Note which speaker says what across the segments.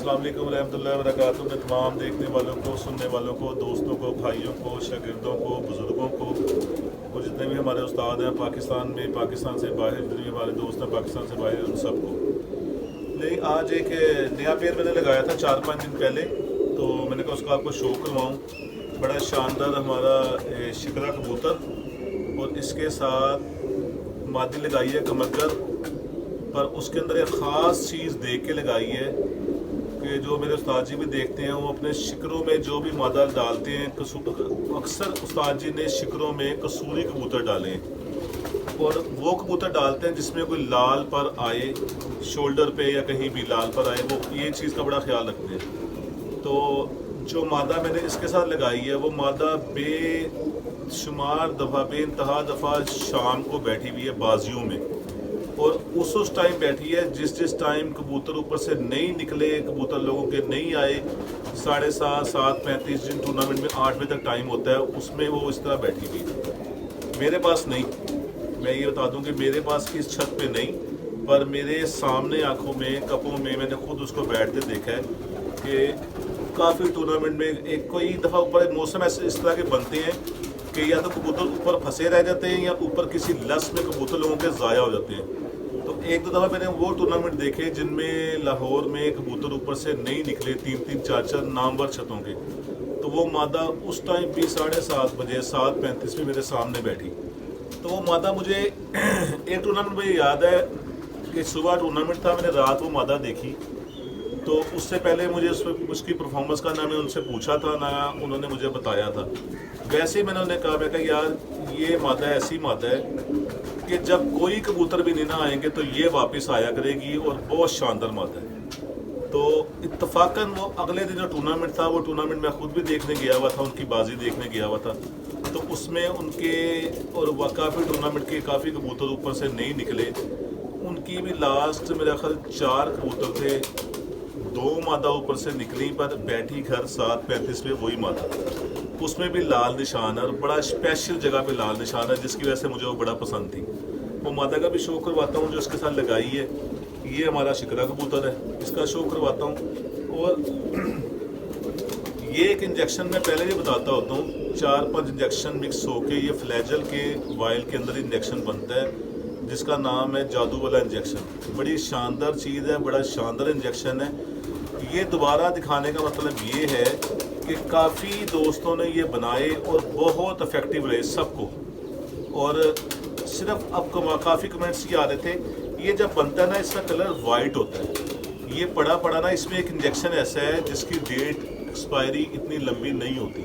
Speaker 1: अस्सलाम वालेकुम रहमतुल्लाहि व बरकातुहू। मैं तमाम देखने वालों को, सुनने वालों को, दोस्तों को, भाइयों को, शागिर्दों को, बुज़ुर्गों को और जितने भी हमारे उस्ताद हैं पाकिस्तान में, पाकिस्तान से बाहर, जितने भी हमारे दोस्त हैं पाकिस्तान से बाहर, उन सबको नहीं, आज एक नया पेड़ मैंने लगाया था 4-5 दिन पहले, तो मैंने कहा उसका आपको शो करवाऊँ। बड़ा शानदार हमारा शिकरा कबूतर और इसके साथ मादी लगाई है कमरगर, पर उसके अंदर एक ख़ास चीज़ देख के लगाई है कि जो मेरे उस्ताद जी भी देखते हैं वो अपने शिकरों में जो भी मादा डालते हैं, अक्सर उस्ताद जी ने शिकरों में कसूरी कबूतर डाले हैं और वो कबूतर डालते हैं जिसमें कोई लाल पर आए, शोल्डर पे या कहीं भी लाल पर आए, वो ये चीज़ का बड़ा ख्याल रखते हैं। तो जो मादा मैंने इसके साथ लगाई है वो मादा बेशुमार दफ़ा, बेइंतहा दफ़ा शाम को बैठी हुई है बाजियों में, और उस टाइम बैठी है जिस टाइम कबूतर ऊपर से नहीं निकले, कबूतर लोगों के नहीं आए, 7:30, 7:35, जिन टूर्नामेंट में 8 बजे तक टाइम होता है उसमें वो इस तरह बैठी हुई। मेरे पास नहीं, मैं ये बता दूं कि मेरे पास इस छत पे नहीं, पर मेरे सामने आंखों में, कपों में मैंने खुद उसको बैठते देखा है कि काफ़ी टूर्नामेंट में एक कोई दफ़ा ऊपर मौसम ऐसे इस तरह के बनते हैं कि या तो कबूतर ऊपर फंसे रह जाते हैं या ऊपर किसी लस में कबूतर लोगों के ज़ाया हो जाते हैं। तो एक दो दफ़ा मैंने वो टूर्नामेंट देखे जिनमें लाहौर में कबूतर ऊपर से नहीं निकले, 3-3, 4-4 नामवर छतों के, तो वो मादा उस टाइम भी 7:30 बजे, 7:35 में मेरे सामने बैठी। तो वो मादा मुझे एक टूर्नामेंट मुझे याद है कि सुबह टूर्नामेंट था, मैंने रात वो मादा देखी, तो उससे पहले मुझे उसकी परफॉर्मेंस का ना मैं उनसे पूछा था ना उन्होंने मुझे बताया था। वैसे ही मैंने उन्हें कहा, मैं कहा यार ये मादा ऐसी मादा है कि जब कोई कबूतर भी नहीं ना आएंगे तो ये वापस आया करेगी और बहुत शानदार मादा है। तो इत्तफाकन वो अगले दिन जो टूर्नामेंट था, वो टूर्नामेंट मैं खुद भी देखने गया हुआ था, उनकी बाजी देखने गया हुआ था, तो उसमें उनके और काफ़ी टूर्नामेंट के काफ़ी कबूतर ऊपर से नहीं निकले। उनकी भी लास्ट मेरा ख्याल 4 कबूतर थे, 2 मादा ऊपर से निकली, पर बैठी घर 7:35 पे वही मादा, उसमें भी लाल निशान है और बड़ा स्पेशल जगह पे लाल निशान है जिसकी वजह से मुझे वो बड़ा पसंद थी। वो मादा का भी शो करवाता हूँ जो इसके साथ लगाई है, ये हमारा शिकरा कबूतर है, इसका शो करवाता हूँ। और ये एक इंजेक्शन मैं पहले ही बताता होता हूँ, 4-5 इंजेक्शन मिक्स होके ये फ्लैजल के वाइल के अंदर इंजेक्शन बनता है जिसका नाम है जादू वाला इंजेक्शन। बड़ी शानदार चीज़ है, बड़ा शानदार इंजेक्शन है। ये दोबारा दिखाने का मतलब ये है कि काफ़ी दोस्तों ने ये बनाए और बहुत इफ़ेक्टिव रहे सबको, और सिर्फ अब काफ़ी कमेंट्स ये आ रहे थे, ये जब बनता है ना इसका कलर वाइट होता है, ये पड़ा ना इसमें एक इंजेक्शन ऐसा है जिसकी डेट एक्सपायरी इतनी लंबी नहीं होती,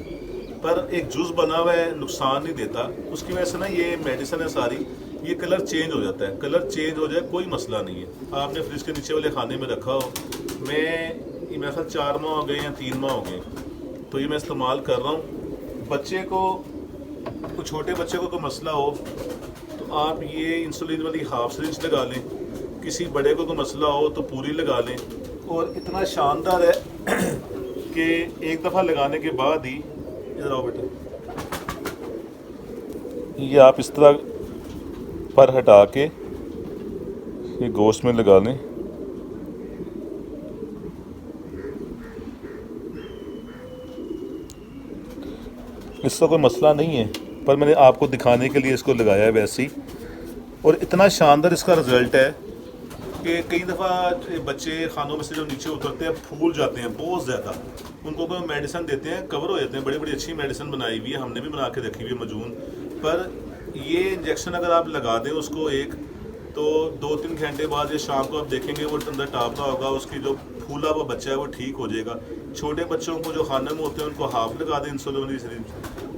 Speaker 1: पर एक जूस बना हुआ है, नुकसान नहीं देता, उसकी वजह से ना ये मेडिसिन है सारी, ये कलर चेंज हो जाता है। कलर चेंज हो जाए कोई मसला नहीं है, आपने फ्रिज के नीचे वाले खाने में रखा हो, मेरे ख्याल 4 माह हो गए या 3 माह हो गए, तो ये मैं इस्तेमाल कर रहा हूँ। बच्चे को, छोटे बच्चे को कोई मसला हो तो आप ये इंसुलिन वाली हाफ सिरिंज लगा लें, किसी बड़े को कोई मसला हो तो पूरी लगा लें, और इतना शानदार है कि एक दफ़ा लगाने के बाद ही, इधर आओ बेटा, ये आप इस तरह पर हटा के ये गोश्त में लगा लें, इसका कोई मसला नहीं है, पर मैंने आपको दिखाने के लिए इसको लगाया है वैसे ही। और इतना शानदार इसका रिज़ल्ट है कि कई दफ़ा बच्चे खानों में से जो नीचे उतरते हैं फूल जाते हैं बहुत ज़्यादा, उनको कोई मेडिसिन देते हैं कवर हो जाते हैं, बड़ी बड़ी अच्छी मेडिसिन बनाई हुई है, हमने भी बना के रखी हुई है मजून, पर ये इंजेक्शन अगर आप लगा दें उसको एक, तो 2-3 घंटे बाद या शाम को आप देखेंगे वो अंदर टापता होगा, उसकी जो फूला हुआ बच्चा है वो ठीक हो जाएगा। छोटे बच्चों को जो खाने में होते हैं उनको हाफ लगा दें इंसुलिन वाली सिरिंज,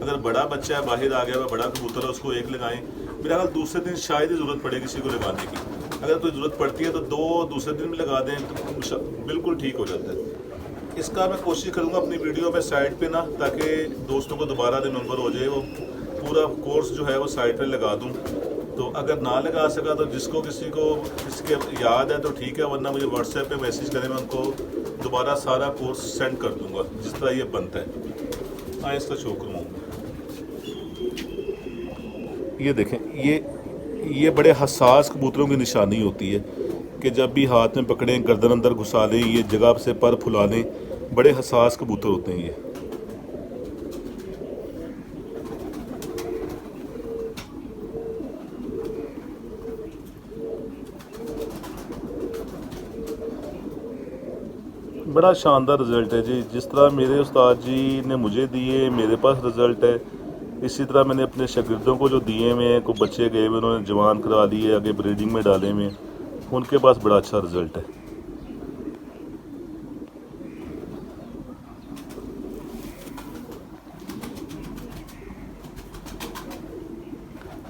Speaker 1: अगर बड़ा बच्चा है बाहर आ गया हुआ बड़ा कबूतर है उसको एक लगाएं, मेरा ख्याल दूसरे दिन शायद ही ज़रूरत पड़े किसी को लगाने की, अगर कोई ज़रूरत पड़ती है तो 2 दूसरे दिन में लगा दें तो बिल्कुल ठीक हो जाता है। इसका मैं कोशिश करूँगा अपनी वीडियो में साइड पे ना, ताकि दोस्तों को दोबारा रिमेंबर हो जाए, वो पूरा कोर्स जो है वो साइड पे लगा दूँ, तो अगर ना लगा सका तो जिसको किसी के याद है तो ठीक है, वरना मुझे व्हाट्सएप पे मैसेज करें, मैं उनको दोबारा सारा कोर्स सेंड कर दूंगा जिस तरह ये बनता है। हाँ, इसका शो करूँगा, ये देखें, ये बड़े हसास कबूतरों की निशानी होती है कि जब भी हाथ में पकड़ें गर्दन अंदर घुसा लें, ये जगह से पर फुला लें। बड़े हसास कबूतर होते हैं ये। बड़ा शानदार रिज़ल्ट है जी। जिस तरह मेरे उस्ताद जी ने मुझे दिए, मेरे पास रिज़ल्ट है, इसी तरह मैंने अपने शागिर्दों को जो दिए हुए हैं, को बच्चे गए हुए उन्होंने जवान करा लिए, आगे ब्रीडिंग में डाले हुए, उनके पास बड़ा अच्छा रिज़ल्ट है।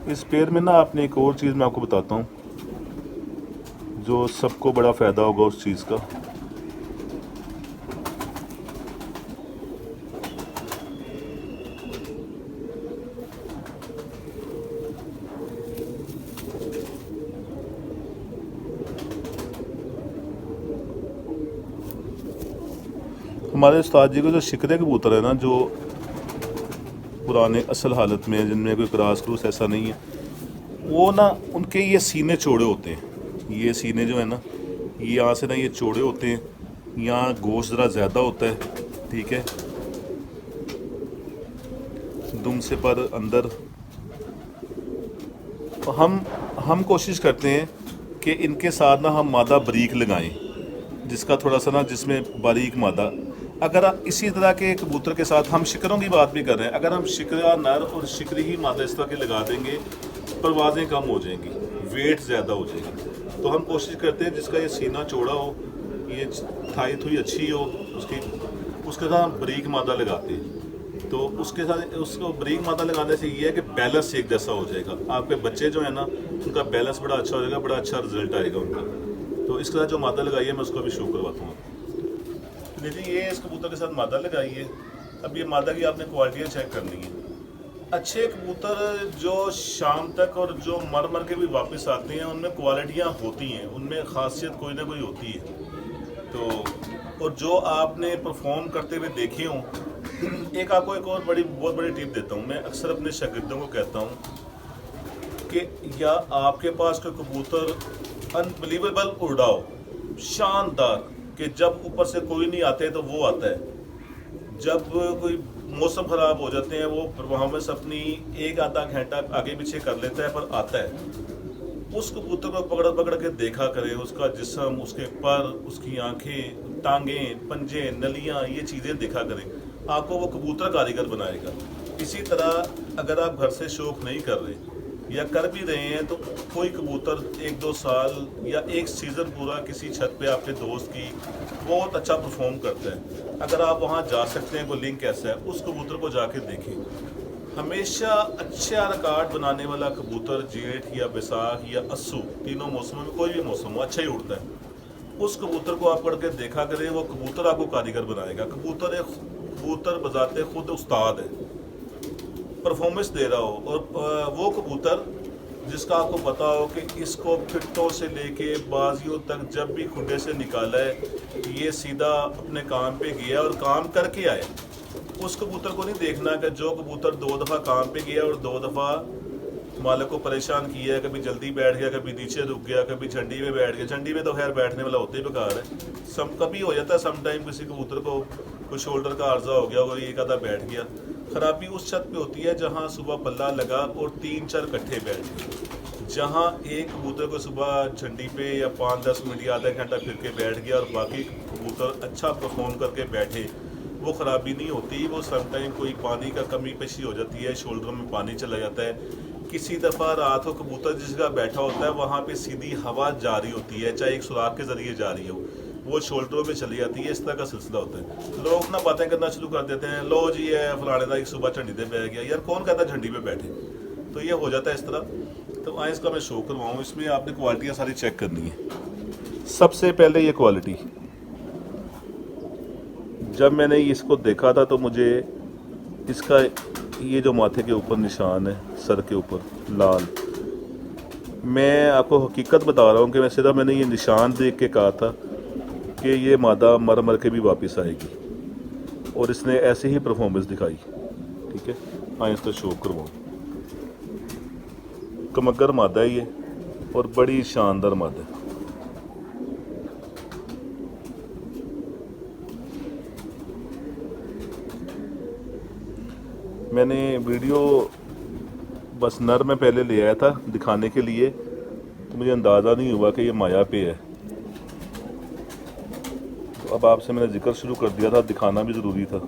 Speaker 1: इस पेड़ में ना आपने एक और चीज़ मैं आपको बताता हूँ जो सबको बड़ा फ़ायदा होगा उस चीज़ का। हमारे उस्ताद जी को जो शिकरे कबूतर है ना, जो पुराने असल हालत में, जिनमें कोई क्रॉस क्रूस ऐसा नहीं है, वो ना उनके ये सीने चौड़े होते हैं। ये सीने जो है ना, ये यहाँ से ना ये चौड़े होते हैं, यहाँ गोश्त ज़रा ज़्यादा होता है, ठीक है, दुम से पर अंदर। हम कोशिश करते हैं कि इनके साथ ना हम मादा बारीक लगाएं, जिसका थोड़ा सा ना, जिसमें बारीक मादा। अगर आप इसी तरह के कबूतर के साथ, हम शिकरों की बात भी कर रहे हैं, अगर हम शिकरा नर और शिकरी ही मादा इस तरह के लगा देंगे, परवाज़ें कम हो जाएंगी, वेट ज़्यादा हो जाएगा। तो हम कोशिश करते हैं जिसका ये सीना चौड़ा हो, ये थाई थुई अच्छी हो, उसके साथ हम बारीक मादा लगाते हैं। तो उसके साथ उसको बारीक मादा लगाने से ये है कि बैलेंस एक जैसा हो जाएगा। आपके बच्चे जो है ना, उनका बैलेंस बड़ा अच्छा हो जाएगा, बड़ा अच्छा रिजल्ट आएगा उनका। तो इसके साथ जो मादा लगाई है मैं उसको भी शो करवाता हूँ। देखिए, ये इस कबूतर के साथ मादा लगाई है। अब ये मादा की आपने क्वालिटियाँ चेक करनी है। अच्छे कबूतर जो शाम तक और जो मर मर के भी वापस आते हैं, उनमें क्वालिटियाँ होती हैं, उनमें खासियत कोई ना कोई होती है। तो और जो आपने परफॉर्म करते हुए देखे हों, एक आपको एक और बहुत बड़ी टिप देता हूँ। मैं अक्सर अपने शागिर्दों को कहता हूँ कि या आपके पास कोई कबूतर अनबिलीवेबल उड़ाओ, शानदार, कि जब ऊपर से कोई नहीं आते तो वो आता है। जब कोई मौसम ख़राब हो जाते हैं, वो परफॉर्मेंस अपनी एक आधा घंटा आगे पीछे कर लेता है, पर आता है। उस कबूतर को पकड़ पकड़ के देखा करें, उसका जिस्म, उसके पर, उसकी आंखें, टांगें, पंजे, नलियाँ, ये चीज़ें देखा करें। आपको वो कबूतर कारीगर बनाएगा। इसी तरह अगर आप घर से शौक़ नहीं कर रहे या कर भी रहे हैं, तो कोई कबूतर 1-2 साल या एक सीज़न पूरा किसी छत पे आपके दोस्त की बहुत अच्छा परफॉर्म करता है, अगर आप वहाँ जा सकते हैं, कोई लिंक ऐसा है, उस कबूतर को जाके देखें। हमेशा अच्छा रिकॉर्ड बनाने वाला कबूतर जेठ या बैसाख या अस्सू, तीनों मौसमों में कोई भी मौसम हो, अच्छा ही उड़ता है। उस कबूतर को आप पढ़ के देखा करें, वो कबूतर आपको कारीगर बनाएगा। कबूतर बजाते खुद उस्ताद है, परफॉर्मेंस दे रहा हो। और वो कबूतर जिसका आपको पता हो कि इसको फिटों से लेके बाजियों तक जब भी खुडे से निकाला है, ये सीधा अपने काम पे गया और काम करके आया। उस कबूतर को नहीं देखना कि जो कबूतर 2 दफ़ा काम पे गया और 2 दफ़ा मालिक को परेशान किया है, कभी जल्दी बैठ गया, कभी नीचे रुक गया, कभी झंडी में बैठ गया। झंडी में तो खैर बैठने वाला होते ही बेकार है। कभी हो जाता है, सम टाइम किसी कबूतर को कोई शोल्डर का आर्जा हो गया और एक आधा बैठ गया। खराबी उस छत पे होती है जहाँ सुबह पल्ला लगा और 3-4 इकट्ठे बैठ गए। जहाँ एक कबूतर को सुबह झंडी पे या 5-10 मिनट या आधा घंटा फिर के बैठ गया और बाकी कबूतर अच्छा परफॉर्म करके बैठे, वो ख़राबी नहीं होती। वो समटाइम कोई पानी का कमी पेशी हो जाती है, शोल्डर में पानी चला जाता है। किसी दफ़ा रात को कबूतर जिस जगह बैठा होता है वहाँ पे सीधी हवा जा रही होती है, चाहे एक सुराख के ज़रिए जा रही हो, वो शोल्डरों पे चली जाती है। इस तरह का सिलसिला होता है। लोग ना बातें करना शुरू कर देते हैं, लो जी है फलाने का एक सुबह झंडी पे बैठ गया। यार कौन कहता है झंडी पे बैठे? तो ये हो जाता है इस तरह। तो आए इसका मैं शो करवाऊँ। इसमें आपने क्वालिटियाँ सारी चेक करनी है। सबसे पहले ये क्वालिटी, जब मैंने इसको देखा था तो मुझे इसका ये जो माथे के ऊपर निशान है, सर के ऊपर लाल, मैं आपको हकीकत बता रहा हूँ कि मैंने ये निशान देख के कहा था कि ये मादा मर मर के भी वापस आएगी, और इसने ऐसे ही परफॉर्मेंस दिखाई। ठीक है, हाँ इसका शो करवाऊँ। कमगर मादा ही है और बड़ी शानदार मादा है। मैंने वीडियो बस नर में पहले ले आया था दिखाने के लिए, तो मुझे अंदाज़ा नहीं हुआ कि ये माया पे है। तो अब आपसे मैंने जिक्र शुरू कर दिया था, दिखाना भी ज़रूरी था।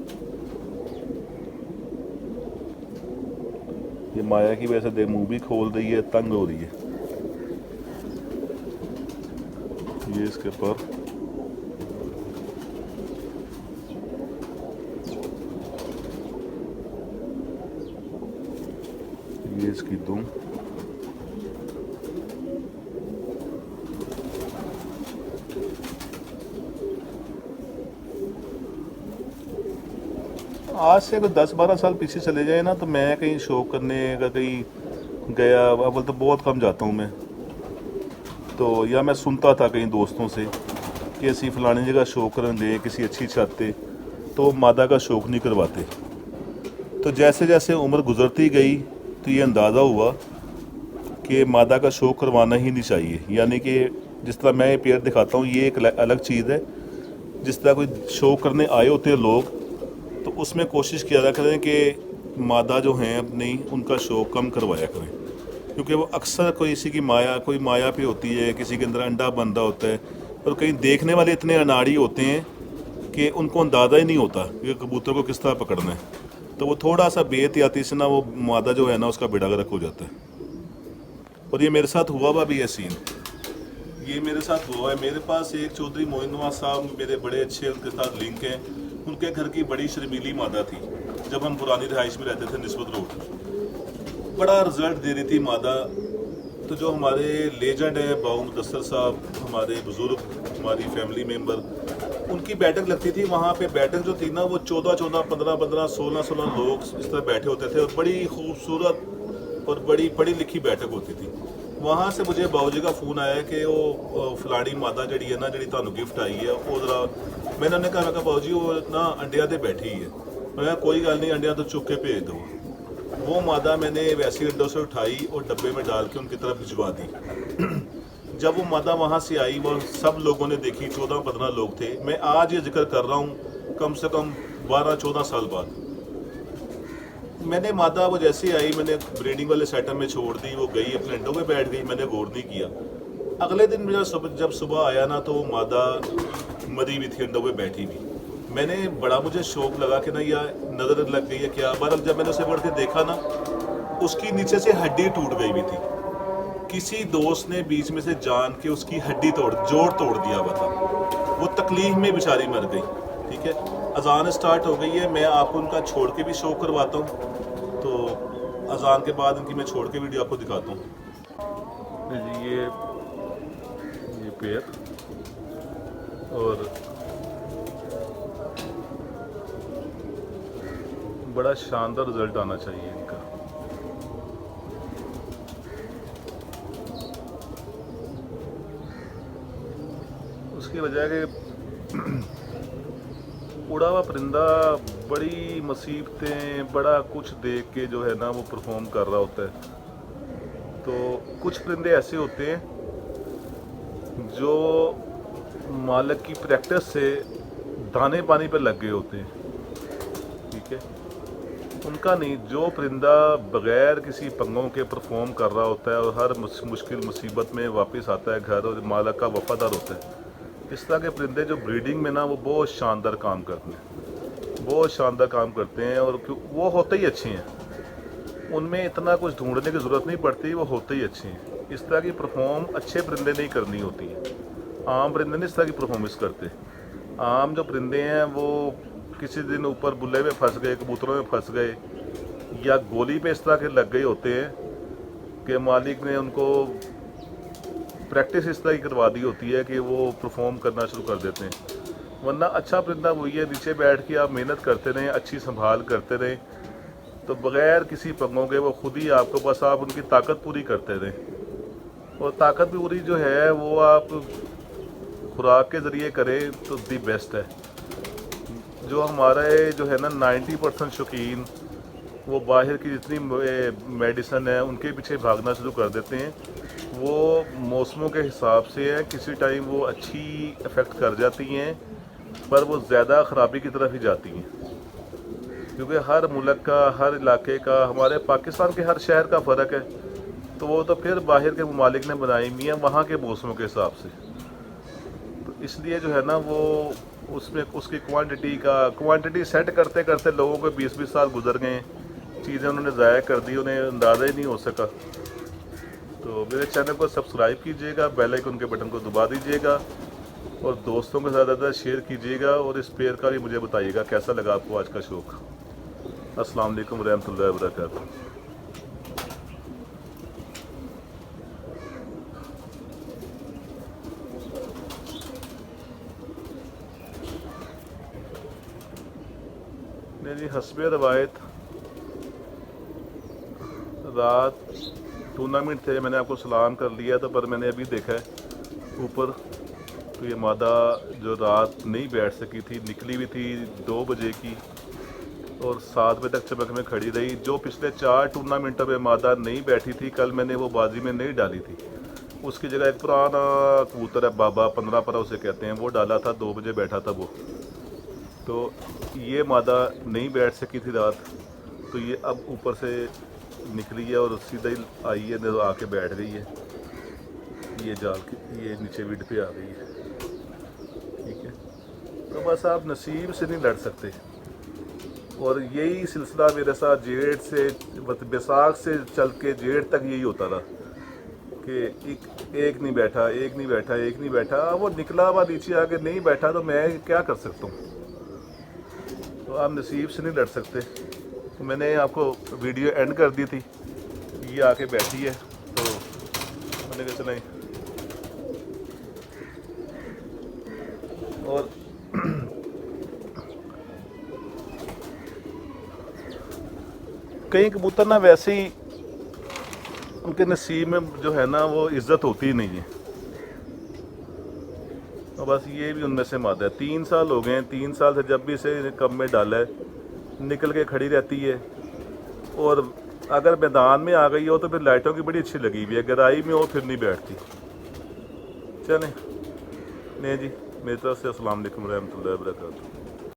Speaker 1: ये माया की वजह से मुंह भी खोल रही है, तंग हो रही है। ये इसके पर ये इसकी दुम, आज से अगर 10-12 साल पीछे चले जाए ना, तो मैं कहीं शो करने अगर कहीं गया, अव्वल तो बहुत कम जाता हूँ मैं, तो या मैं सुनता था कहीं दोस्तों से कि ऐसी फलानी जगह शो करने दे किसी अच्छी छत पे, तो मादा का शौक नहीं करवाते। तो जैसे जैसे उम्र गुजरती गई तो ये अंदाज़ा हुआ कि मादा का शौक करवाना ही नहीं चाहिए। यानी कि जिस तरह मैं ये पेयर दिखाता हूँ, ये एक अलग चीज़ है। जिस तरह कोई शो करने आए होते हैं लोग, तो उसमें कोशिश किया करें कि मादा जो हैं अपनी, उनका शौक कम करवाया करें, क्योंकि वो अक्सर कोई माया पे होती है, किसी के अंदर अंडा बंधा होता है, और कहीं देखने वाले इतने अनाड़ी होते हैं कि उनको अंदाज़ा ही नहीं होता कि कबूतर को किस तरह पकड़ना है। तो वो थोड़ा सा बेहतियाती से ना, वो मादा जो है ना, उसका बेड़ा गर्क हो जाता है। और ये मेरे साथ हुआ भी है सीन, ये मेरे साथ हुआ है। मेरे पास एक चौधरी मोइन नवाज साहब, मेरे बड़े अच्छे उनके साथ लिंक हैं। उनके घर की बड़ी शर्मीली मादा थी, जब हम पुरानी रिहाइश में रहते थे निस्बत रोड। बड़ा रिजल्ट दे रही थी मादा। तो जो हमारे लेजेंड है बाबू मुदस्सर साहब, हमारे बुज़ुर्ग, हमारी फैमिली मेंबर, उनकी बैठक लगती थी। वहाँ पे बैठक जो थी ना, वो 14-14, 15-15, 16-16 लोग इस तरह बैठे होते थे, और बड़ी खूबसूरत और बड़ी पढ़ी लिखी बैठक होती थी। वहाँ से मुझे बाबूजी का फ़ोन आया कि वो फलानी मादा जड़ी है ना, जड़ी थानू गिफ्ट आई है, वो ज़रा, मैंने उन्हें कहा बाबूजी वो ना अंडिया ते बैठी है। मैंने कहा कोई गल नहीं, अंडिया तो चुक के भेज दो। वो मादा मैंने वैसी अड्डों से उठाई और डब्बे में डाल के उनकी तरफ भिजवा दी। जब वो मादा वहाँ से आई, वो सब लोगों ने देखी, 14-15 लोग थे। मैं आज ये जिक्र कर रहा हूँ कम से कम 12-14 साल बाद। मैंने मादा, वो जैसे आई, मैंने ब्रीडिंग वाले सेटअप में छोड़ दी, वो गई अपने अंडों में बैठ गई, मैंने गौर नहीं किया। अगले दिन जब सुबह आया ना, तो वो मादा मरी हुई थी, अंडों में बैठी हुई। मैंने बड़ा, मुझे शौक लगा कि ना यार नज़र लग गई है क्या। बहरहाल जब मैंने उसे बढ़ के देखा ना, उसकी नीचे से हड्डी टूट गई हुई थी। किसी दोस्त ने बीच में से जान के उसकी हड्डी जोड़ तोड़ दिया हुआ था। वो तकलीफ में बेचारी मर गई। ठीक है, अजान स्टार्ट हो गई है, मैं आपको उनका छोड़ के भी शो करवाता हूँ। तो अजान के बाद इनकी मैं छोड़ के वीडियो आपको दिखाता हूँ। ये पेयर, और बड़ा शानदार रिजल्ट आना चाहिए इनका। उसकी वजह है कि उड़ा हुआ परिंदा बड़ी मुसीबतें, बड़ा कुछ देख के जो है ना, वो परफॉर्म कर रहा होता है। तो कुछ परिंदे ऐसे होते हैं जो मालिक की प्रैक्टिस से दाने पानी पर लग गए होते हैं। ठीक है, उनका नहीं। जो परिंदा बग़ैर किसी पंगों के परफॉर्म कर रहा होता है और हर मुश्किल मुसीबत में वापस आता है घर और मालिक का वफादार होता है, इस तरह के परिंदे जो ब्रीडिंग में ना, वो बहुत शानदार काम करते हैं, बहुत शानदार काम करते हैं। और वो होते ही अच्छे हैं, उनमें इतना कुछ ढूंढने की ज़रूरत नहीं पड़ती, वो होते ही अच्छे हैं। इस तरह की परफॉर्म अच्छे परिंदे नहीं करनी होती है। आम परिंदे नहीं इस तरह की परफॉर्मेंस करते। आम जो परिंदे हैं वो किसी दिन ऊपर बुल्ले में फंस गए, कबूतरों में फंस गए, या गोली पे इस तरह के लग गए होते हैं कि मालिक ने उनको प्रैक्टिस इस तरह की करवा दी होती है कि वो परफॉर्म करना शुरू कर देते हैं। वरना अच्छा परिंदा वही है, नीचे बैठ के आप मेहनत करते रहें, अच्छी संभाल करते रहें, तो बग़ैर किसी पंगों के वो खुद ही आपको, बस आप उनकी ताकत पूरी करते रहें। और ताकत पूरी जो है वो आप खुराक के ज़रिए करें तो दी बेस्ट है। जो हमारे जो है ना 90% शौकीन, वो बाहर की जितनी मेडिसन है उनके पीछे भागना शुरू कर देते हैं। वो मौसमों के हिसाब से है, किसी टाइम वो अच्छी इफ़ेक्ट कर जाती हैं, पर वो ज़्यादा ख़राबी की तरफ ही जाती हैं। क्योंकि हर मुल्क का, हर इलाके का, हमारे पाकिस्तान के हर शहर का फ़र्क है, तो वो तो फिर बाहर के ममालिक ने बनाई हुई है वहाँ के मौसमों के हिसाब से। तो इसलिए जो है ना वो उसमें उसकी क्वांटिटी सेट करते करते लोगों को 20-20 साल गुजर गए, चीज़ें उन्होंने ज़ाया कर दी, उन्हें अंदाज़ा ही नहीं हो सका। तो मेरे चैनल को सब्सक्राइब कीजिएगा, बेल आइकन के बटन को दबा दीजिएगा और दोस्तों के साथ ज़्यादा शेयर कीजिएगा और इस पेड़ का भी मुझे बताइएगा कैसा लगा आपको आज का शौक। अस्सलाम वालेकुम रहमतुल्लाहि व बरकातहू। मेरी हस्बे रवायत रात टूर्नामेंट थे, मैंने आपको सलाम कर लिया था, पर मैंने अभी देखा है ऊपर तो ये मादा जो रात नहीं बैठ सकी थी, निकली हुई थी 2 बजे की और 7 बजे तक चमक में खड़ी रही। जो पिछले 4 टूर्नामेंटों में मादा नहीं बैठी थी, कल मैंने वो बाजी में नहीं डाली थी, उसकी जगह एक पुराना कबूतर है बाबा 15 पर उसे कहते हैं, वो डाला था, 2 बजे बैठा था वो। तो ये मादा नहीं बैठ सकी थी रात, तो ये अब ऊपर से निकली है और सीधा ही आई है, तो आके बैठ गई है, ये जाल के ये नीचे विड पे आ गई है। ठीक है, तो बस आप नसीब से नहीं लड़ सकते। और यही सिलसिला मेरे साथ जेठ से बैसाख से चल के जेठ तक यही होता रहा कि एक नहीं बैठा, एक नहीं बैठा, एक नहीं बैठा। वो निकला हुआ नीचे आके नहीं बैठा तो मैं क्या कर सकता हूँ। तो आप नसीब से नहीं लड़ सकते। तो मैंने आपको वीडियो एंड कर दी थी, ये आके बैठी है, तो मैंने कहा चला। और कई कबूतर ना वैसे ही उनके नसीब में जो है ना वो इज्जत होती ही नहीं है, और बस ये भी उनमें से मादा है। 3 साल हो गए, 3 साल से जब भी इसे कब में डाला है निकल के खड़ी रहती है, और अगर मैदान में आ गई हो तो फिर लाइटों की बड़ी अच्छी लगी हुई है, गहराई में हो फिर नहीं बैठती। चलें, नहीं जी, मेरी तरफ से अस्सलाम वालेकुम रहमतुल्लाहि व बरकातहू।